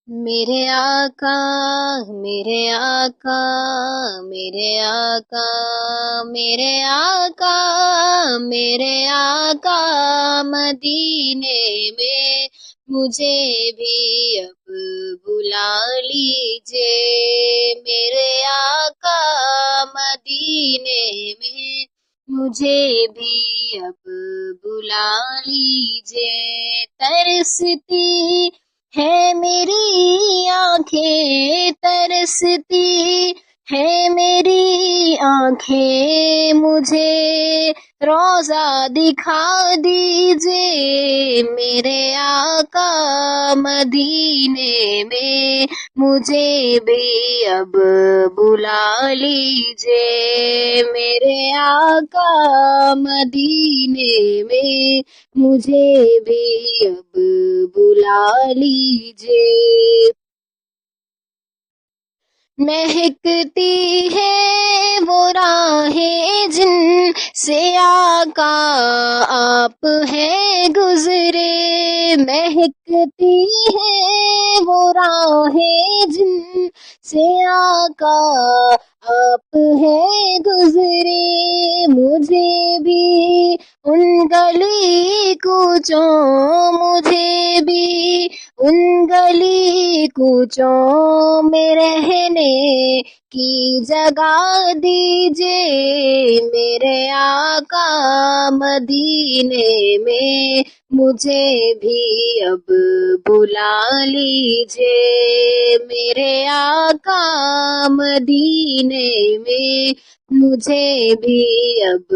میرے آقا میرے آقا میرے آقا میرے آقا میرے آقا مدینے میں مجھے بھی اب بلا لیجے میرے آقا مدینے میں مجھے بھی اب بلا لیجے ترستی ہے میری آنکھیں ترستی ہے میری آنکھیں مجھے روضہ دکھا دیجے میرے آقا مدینے میں مجھے بھی اب بلا لیجے میرے آقا مدینے میں مجھے بھی اب بلا لیجے مہکتی ہے وہ راہیں جن سے آقا آپ ہے گزرے مہکتی ہے وہ راہیں جن سے آقا آپ ہے گزرے مجھے بھی ان گلی کوچوں مجھے بھی ان گلی کوچوں میں رہنے کی جگہ دیجے میرے آقا مدینے میں مجھے بھی اب بلا لیجے میرے آقا مدینے میں مجھے بھی اب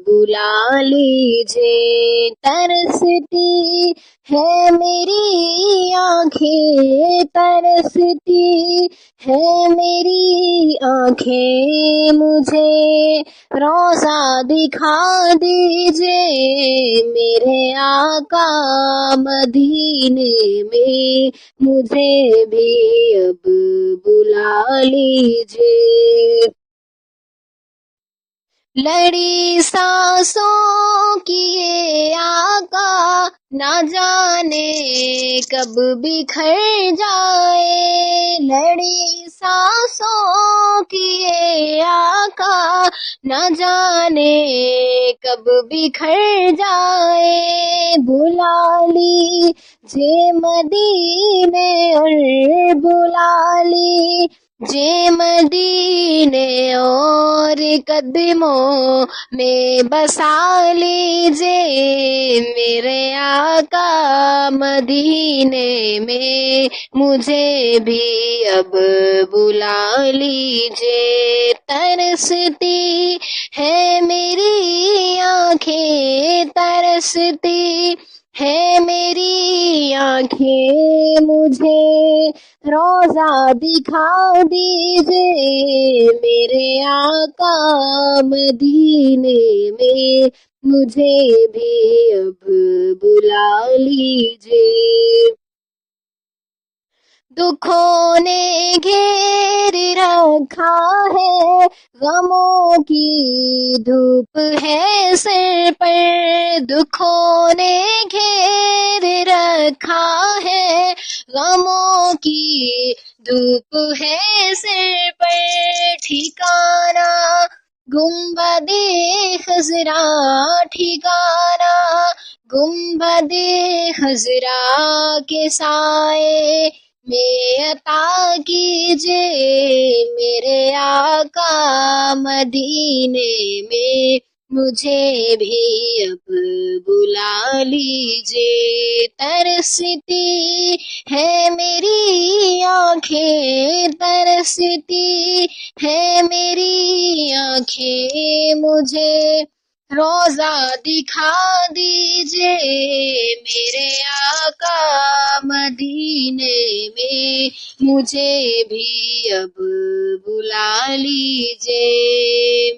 بلا لیجے ترستی ہے میری آنکھیں ترستی ہے میری آنکھیں مجھے روضہ دکھا دیجے میرے آقا مدینے میں مجھے بھی اب بلا لیجے لڑی سانسوں کی یہ آقا نہ جانے کب بکھر جائے لڑی سانسوں کی یہ آقا نہ جانے کب بکھر جائے بلا لیجے مدینے اور بلا لیجے مدینے اور قدموں میں بسا لیجے میرے آقا مدینے میں مجھے بھی اب بلا لیجے ترستی ہے میری آنکھیں ترستی ہے میری آنکھیں مجھے روضہ دکھا دیجے میرے آقا مدینے میں مجھے بھی اب بلا لیجے دکھوں نے گھیر رکھا ہے غموں کی دھوپ ہے سر پر دکھوں نے گھیر رکھا ہے غموں کی دھوپ ہے سر پر ٹھکانہ گنبد خضرا ٹھکانہ گنبد خضرا کے سائے میں عطا کیجے میرے آقا مدینے میں مجھے بھی اب بلا لیجے ترستی ہے میری آنکھیں ترستی ہے میری آنکھیں مجھے روضہ دکھا دیجے میرے آقا مدینے میں مجھے بھی اب بلا لیجے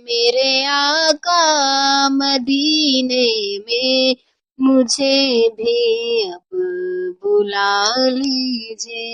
میرے آقا مدینے میں مجھے بھی اب بلا لیجے